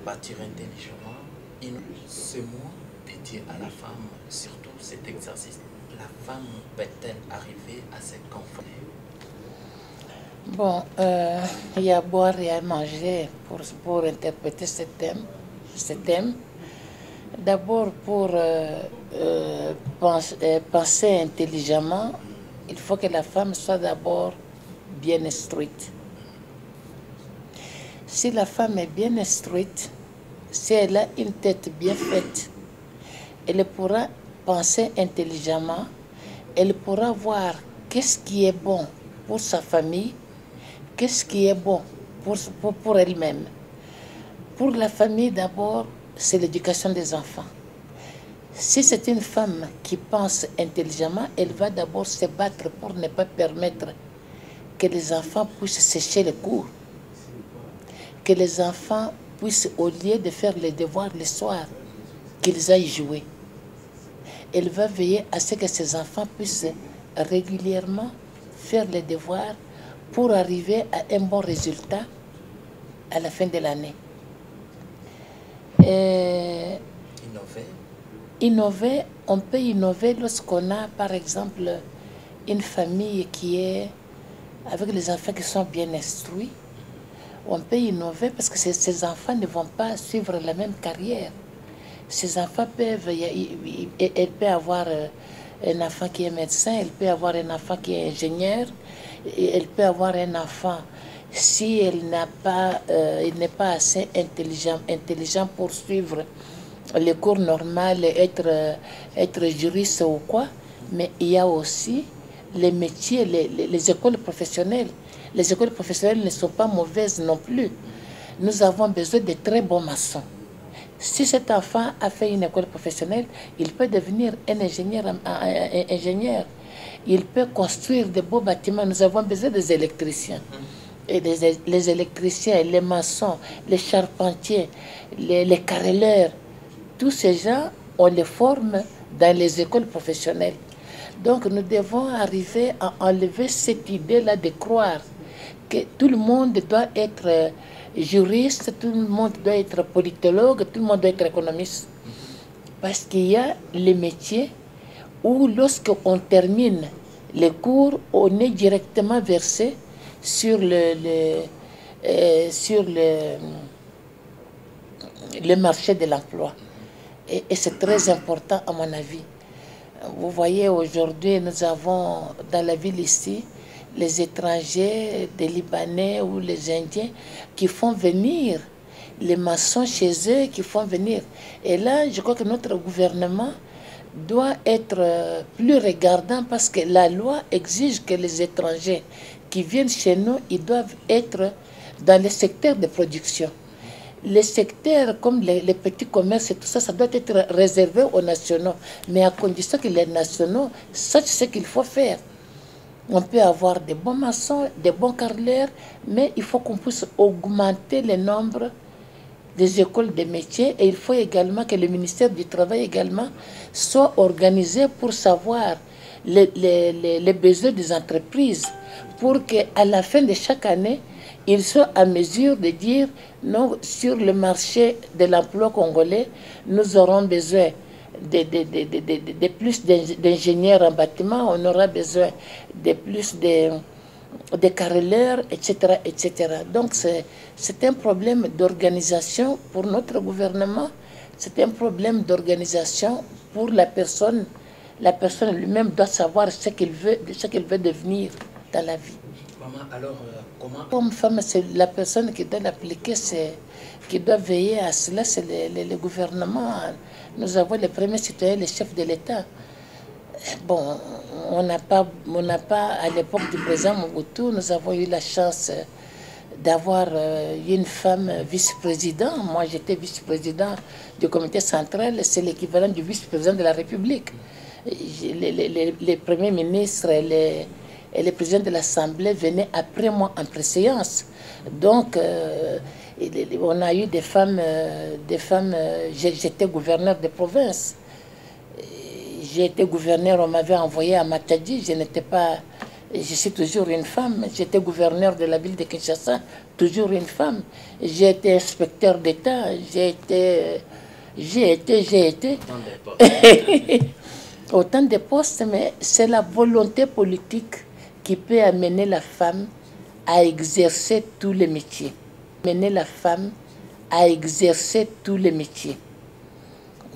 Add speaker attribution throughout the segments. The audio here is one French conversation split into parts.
Speaker 1: bâtir intelligemment, ce mot dédié à la femme, surtout cet exercice, la femme peut-elle arriver à se confronter?
Speaker 2: Bon, il y a à boire et à manger pour interpréter ce thème. D'abord, pour penser intelligemment, il faut que la femme soit d'abord bien instruite. Si la femme est bien instruite, si elle a une tête bien faite, elle pourra penser intelligemment, elle pourra voir qu'est-ce qui est bon pour sa famille, qu'est-ce qui est bon pour elle-même. Pour la famille, d'abord, c'est l'éducation des enfants. Si c'est une femme qui pense intelligemment, elle va d'abord se battre pour ne pas permettre que les enfants puissent sécher les cours. Que les enfants puissent, au lieu de faire les devoirs le soir, qu'ils aillent jouer. Elle va veiller à ce que ces enfants puissent régulièrement faire les devoirs pour arriver à un bon résultat à la fin de l'année. Innover, on peut innover lorsqu'on a, par exemple, une famille qui est avec les enfants qui sont bien instruits. On peut innover parce que ces enfants ne vont pas suivre la même carrière. Ces enfants peuvent, elle peut avoir un enfant qui est médecin, elle peut avoir un enfant qui est ingénieur, elle peut avoir un enfant, si elle n'est pas assez intelligent pour suivre les cours normaux, être juriste ou quoi, mais il y a aussi les métiers, les écoles professionnelles. Les écoles professionnelles ne sont pas mauvaises non plus. Nous avons besoin de très bons maçons. Si cet enfant a fait une école professionnelle, il peut devenir un ingénieur. Il peut construire de beaux bâtiments. Nous avons besoin des électriciens. Et les électriciens, les maçons, les charpentiers, les carreleurs, tous ces gens, on les forme dans les écoles professionnelles. Donc nous devons arriver à enlever cette idée-là de croire que tout le monde doit être juriste, tout le monde doit être politologue, tout le monde doit être économiste. Parce qu'il y a les métiers où lorsqu'on termine les cours, on est directement versé sur le marché de l'emploi. Et c'est très important à mon avis. Vous voyez, aujourd'hui, nous avons dans la ville ici, les étrangers, des Libanais ou les Indiens qui font venir les maçons chez eux, qui font venir. Et là, je crois que notre gouvernement doit être plus regardant parce que la loi exige que les étrangers qui viennent chez nous, ils doivent être dans le secteur de production. Les secteurs comme les petits commerces et tout ça, ça doit être réservé aux nationaux. Mais à condition que les nationaux sachent ce qu'il faut faire. On peut avoir des bons maçons, des bons carreleurs, mais il faut qu'on puisse augmenter le nombre des écoles de métiers. Et il faut également que le ministère du Travail également soit organisé pour savoir les besoins des entreprises, pour qu'à la fin de chaque année, ils soient à mesure de dire non, sur le marché de l'emploi congolais, nous aurons besoin de plus d'ingénieurs en bâtiment, on aura besoin de plus de carreleurs, etc., etc. Donc c'est un problème d'organisation pour notre gouvernement, c'est un problème d'organisation pour la personne. La personne lui-même doit savoir ce qu'elle veut devenir dans la vie. Comme femme, c'est la personne qui doit l'appliquer, qui doit veiller à cela, c'est le gouvernement. Nous avons les premiers citoyens, les chefs de l'État. Bon, on n'a pas, à l'époque du président Mobutu, nous avons eu la chance d'avoir une femme vice-président. Moi, j'étais vice-président du comité central, c'est l'équivalent du vice-président de la République. Les premiers ministres et les présidents de l'Assemblée venaient après moi en préséance. Donc, on a eu des femmes, j'étais gouverneur de province. J'ai été gouverneur, on m'avait envoyé à Matadi, je n'étais pas Je suis toujours une femme. J'étais gouverneur de la ville de Kinshasa, toujours une femme. J'ai été inspecteur d'État, j'ai été. Autant de postes, mais c'est la volonté politique qui peut amener la femme à exercer tous les métiers. Amener la femme à exercer tous les métiers.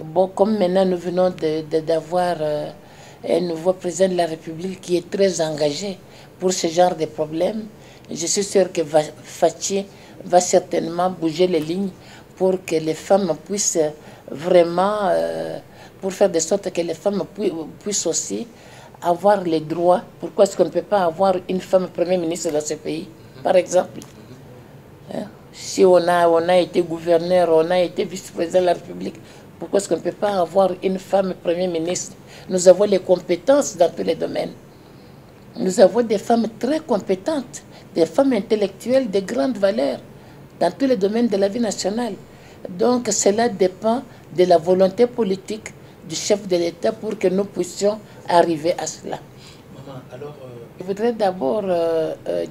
Speaker 2: Bon, comme maintenant nous venons d'avoir un nouveau président de la République qui est très engagé pour ce genre de problèmes, je suis sûre que Fachi va certainement bouger les lignes pour que les femmes puissent vraiment, pour faire de sorte que les femmes puissent aussi avoir les droits. Pourquoi est-ce qu'on ne peut pas avoir une femme Premier ministre dans ce pays, par exemple? Si on a été gouverneur, on a été vice-président de la République, pourquoi est-ce qu'on ne peut pas avoir une femme Premier ministre? Nous avons les compétences dans tous les domaines. Nous avons des femmes très compétentes, des femmes intellectuelles de grande valeur dans tous les domaines de la vie nationale. Donc cela dépend de la volonté politique du chef de l'État pour que nous puissions arriver à cela.
Speaker 1: Maman, alors,
Speaker 2: Je voudrais d'abord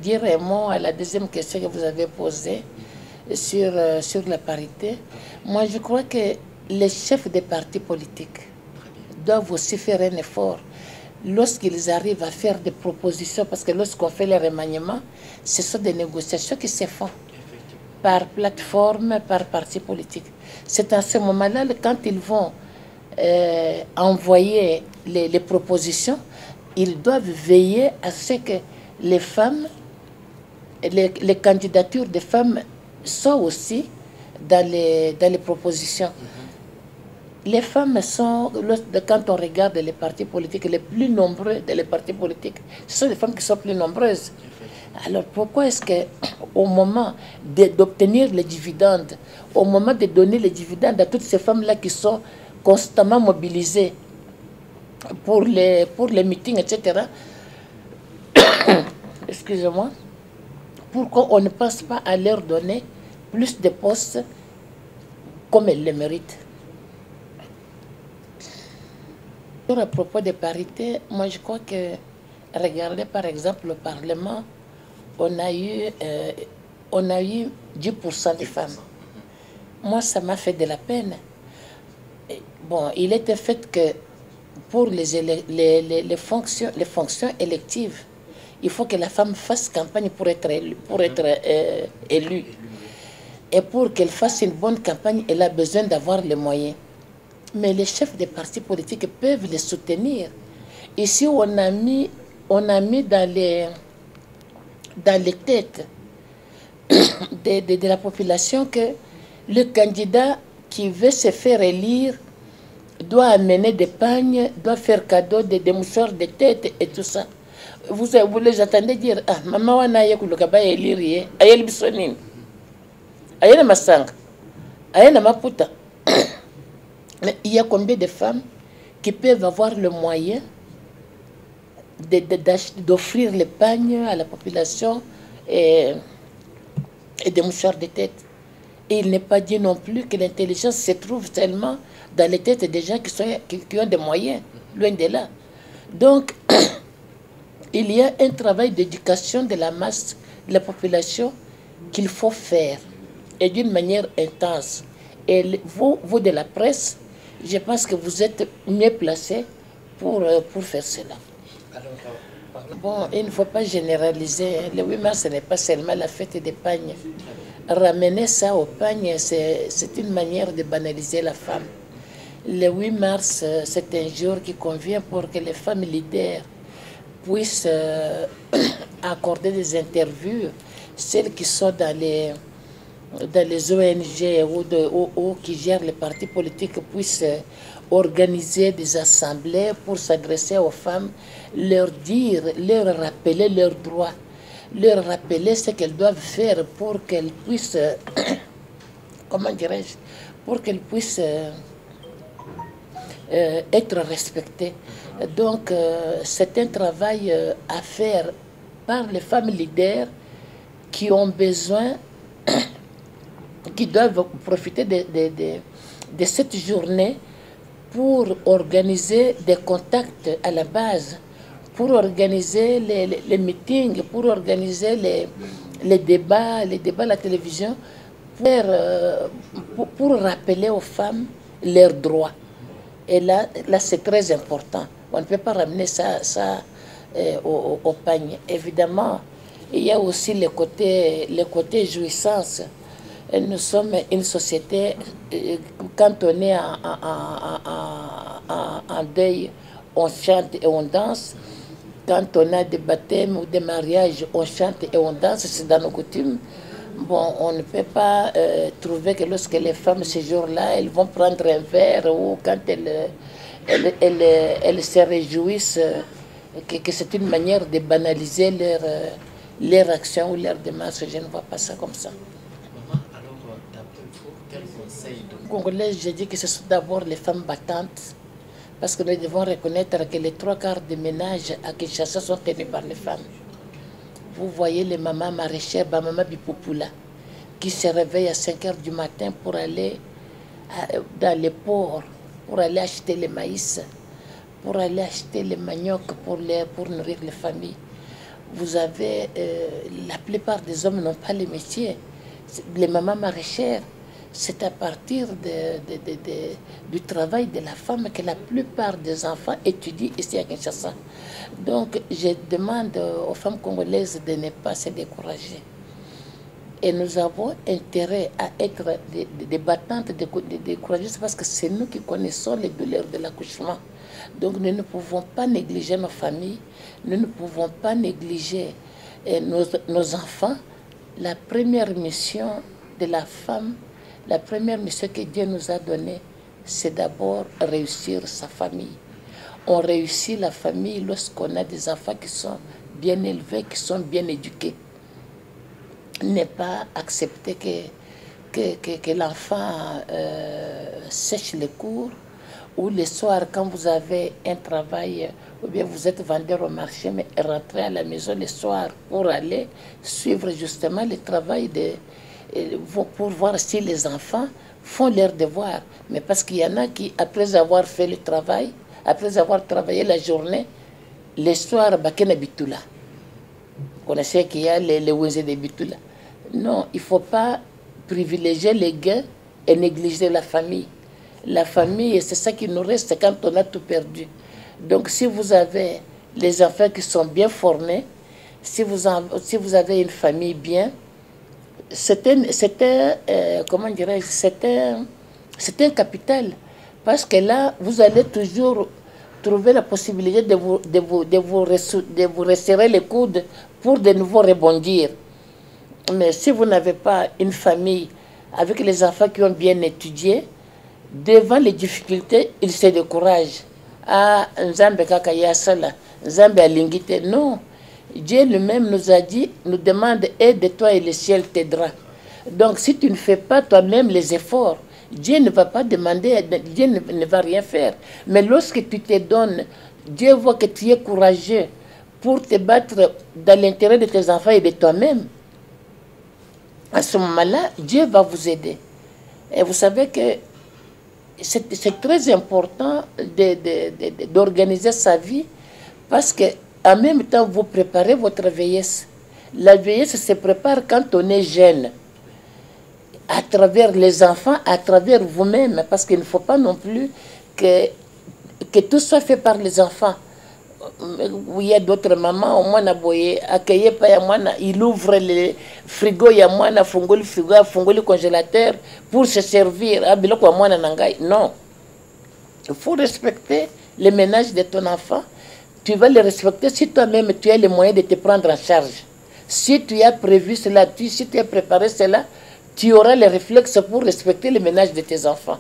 Speaker 2: dire un mot à la deuxième question que vous avez posée sur la parité. Moi, je crois que les chefs des partis politiques doivent aussi faire un effort lorsqu'ils arrivent à faire des propositions, parce que lorsqu'on fait les remaniements, ce sont des négociations qui se font par plateforme, par parti politique. C'est à ce moment-là, quand ils vont envoyer les propositions, ils doivent veiller à ce que les femmes, les candidatures des femmes soient aussi dans les propositions. Les femmes sont, quand on regarde les partis politiques, les plus nombreux des partis politiques, ce sont les femmes qui sont plus nombreuses. Alors pourquoi est-ce qu'au moment d'obtenir les dividendes, au moment de donner les dividendes à toutes ces femmes-là qui sont constamment mobilisées pour les meetings, etc., excusez-moi, pourquoi on ne pense pas à leur donner plus de postes comme elles le méritent? À propos de parité, moi je crois que, regardez par exemple le Parlement, on a eu 10% de femmes. Moi, ça m'a fait de la peine. Bon, il était fait que pour les fonctions électives, il faut que la femme fasse campagne pour être élue. Et pour qu'elle fasse une bonne campagne, elle a besoin d'avoir les moyens. Mais les chefs des partis politiques peuvent les soutenir. Ici, on a mis dans les têtes de la population que le candidat qui veut se faire élire doit amener des pagnes, doit faire cadeau des mouchoirs de tête et tout ça. Vous les attendez dire, ah, maman wana ye kulukaba élire, ayel bisonine, ayel masanga, ayel maputa. Mais il y a combien de femmes qui peuvent avoir le moyen d'offrir les pagnes à la population et des mouchoirs de tête? Et il n'est pas dit non plus que l'intelligence se trouve tellement dans les têtes des gens qui ont des moyens, loin de là. Donc, il y a un travail d'éducation de la masse de la population qu'il faut faire, et d'une manière intense. Et vous de la presse, je pense que vous êtes mieux placés pour faire cela. Bon, il ne faut pas généraliser. Le 8 mars, ce n'est pas seulement la fête des pagnes. Ramener ça au pagne, c'est une manière de banaliser la femme. Le 8 mars, c'est un jour qui convient pour que les femmes leaders puissent accorder des interviews, celles qui sont dans les ONG ou qui gèrent les partis politiques puissent organiser des assemblées pour s'adresser aux femmes, leur dire, leur rappeler leurs droits, leur rappeler ce qu'elles doivent faire pour qu'elles puissent, comment dirais-je, pour qu'elles puissent être respectées. Donc, c'est un travail à faire par les femmes leaders qui ont besoin, qui doivent profiter de cette journée pour organiser des contacts à la base, pour organiser les meetings, pour organiser les débats à la télévision, pour rappeler aux femmes leurs droits. Et là c'est très important. On ne peut pas ramener ça au panier. Évidemment, il y a aussi les côtés jouissance. Nous sommes une société, quand on est en deuil, on chante et on danse. Quand on a des baptêmes ou des mariages, on chante et on danse, c'est dans nos coutumes. Bon, on ne peut pas trouver que lorsque les femmes, ce jour-là, elles vont prendre un verre ou quand elles se réjouissent, que c'est une manière de banaliser leur action ou leur démarche. Je ne vois pas ça comme ça.
Speaker 1: Maman, alors, d'après vous, quel conseil de
Speaker 2: Congolais, je dis que ce sont d'abord les femmes battantes, parce que nous devons reconnaître que les 3/4 des ménages à Kinshasa sont tenus par les femmes. Vous voyez les mamans maraîchères, maman Bipopula, qui se réveillent à 5 h du matin pour aller dans les ports, pour aller acheter le maïs, pour aller acheter le manioc pour nourrir les familles. Vous avez, la plupart des hommes n'ont pas les métiers. Les mamans maraîchères, c'est à partir du travail de la femme que la plupart des enfants étudient ici à Kinshasa. Donc, je demande aux femmes congolaises de ne pas se décourager. Et nous avons intérêt à être des battantes, des courageuses, parce que c'est nous qui connaissons les douleurs de l'accouchement. Donc, nous ne pouvons pas négliger nos familles, nous ne pouvons pas négliger nos enfants. La première mission de la femme, la première mission que Dieu nous a donnée, c'est d'abord réussir sa famille. On réussit la famille lorsqu'on a des enfants qui sont bien élevés, qui sont bien éduqués. Ne pas accepter que l'enfant sèche les cours, ou le soir, quand vous avez un travail, ou bien vous êtes vendeur au marché, mais rentrez à la maison le soir pour aller suivre justement le travail pour voir si les enfants font leurs devoirs. Mais parce qu'il y en a qui, après avoir fait le travail, après avoir travaillé la journée, le soir, bakena bitula. Vous connaissez qu'il y a les wenzé de bitula. Non, il ne faut pas privilégier les gains et négliger la famille. La famille, c'est ça qui nous reste quand on a tout perdu. Donc, si vous avez les enfants qui sont bien formés, si vous avez une famille bien, c'est un capital. Parce que là, vous allez toujours trouver la possibilité de vous resserrer les coudes pour de nouveau rebondir. Mais si vous n'avez pas une famille avec les enfants qui ont bien étudié, devant les difficultés, ils se découragent. Ah, Nzambe kakaya sala, Nzambe alingite. Non, Dieu lui-même nous a dit, nous demande, aide-toi et le ciel t'aidera. Donc si tu ne fais pas toi-même les efforts, Dieu ne va pas demander, Dieu ne va rien faire. Mais lorsque tu te donnes, Dieu voit que tu es courageux pour te battre dans l'intérêt de tes enfants et de toi-même. À ce moment-là, Dieu va vous aider. Et vous savez que c'est très important d'organiser sa vie, parce qu'en même temps, vous préparez votre vieillesse. La vieillesse se prépare quand on est jeune, à travers les enfants, à travers vous-même, parce qu'il ne faut pas non plus que tout soit fait par les enfants. Il y a d'autres mamans, au moins, il ouvre le frigo, il y a moins, le frigo, le congélateur pour se servir. Non. Il faut respecter le ménage de ton enfant. Tu vas le respecter si toi-même tu as les moyens de te prendre en charge. Si tu as prévu cela, si tu as préparé cela, tu auras les réflexes pour respecter le ménage de tes enfants.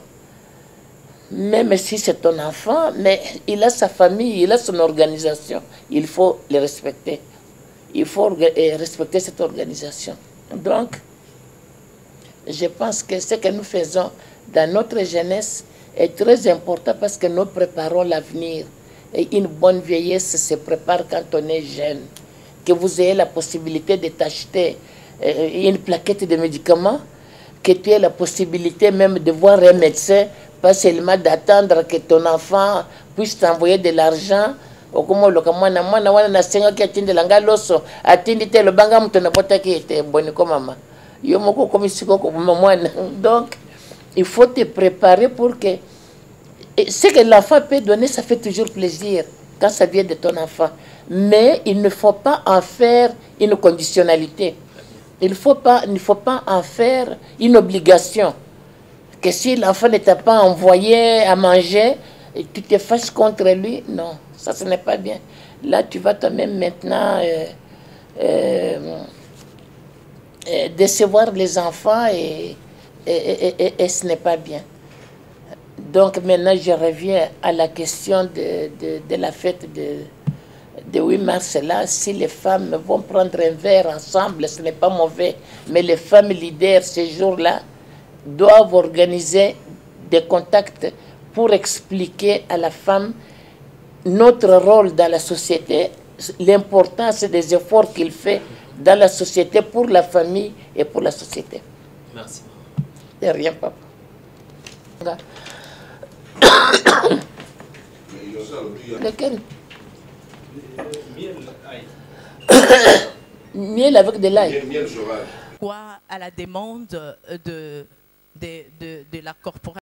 Speaker 2: Même si c'est ton enfant, mais il a sa famille, il a son organisation. Il faut le respecter. Il faut respecter cette organisation. Donc, je pense que ce que nous faisons dans notre jeunesse est très important, parce que nous préparons l'avenir. Et une bonne vieillesse se prépare quand on est jeune. Que vous ayez la possibilité de t'acheter une plaquette de médicaments, que tu aies la possibilité même de voir un médecin, pas seulement d'attendre que ton enfant puisse t'envoyer de l'argent okomoloka mwana wana nasengaki atindelanga loso atindi te lobanga moto nabotaki ete boni ko mama yo moko okomi sika okoboma mwana. Donc il faut te préparer pour que ce que l'enfant peut donner, ça fait toujours plaisir quand ça vient de ton enfant, mais il ne faut pas en faire une conditionnalité. Il ne faut pas en faire une obligation. Que si l'enfant ne t'a pas envoyé à manger, et tu te fâches contre lui, non, ça ce n'est pas bien. Là, tu vas toi-même maintenant décevoir les enfants et ce n'est pas bien. Donc maintenant, je reviens à la question de la fête de 8 mars. Là, si les femmes vont prendre un verre ensemble, ce n'est pas mauvais. Mais les femmes leaders, ces jours-là, doivent organiser des contacts pour expliquer à la femme notre rôle dans la société, l'importance des efforts qu'il fait dans la société pour la famille et pour la société.
Speaker 1: Merci.
Speaker 2: De rien, papa. Lequel? Miel avec de l'ail.
Speaker 3: Quoi à la demande de la corporation.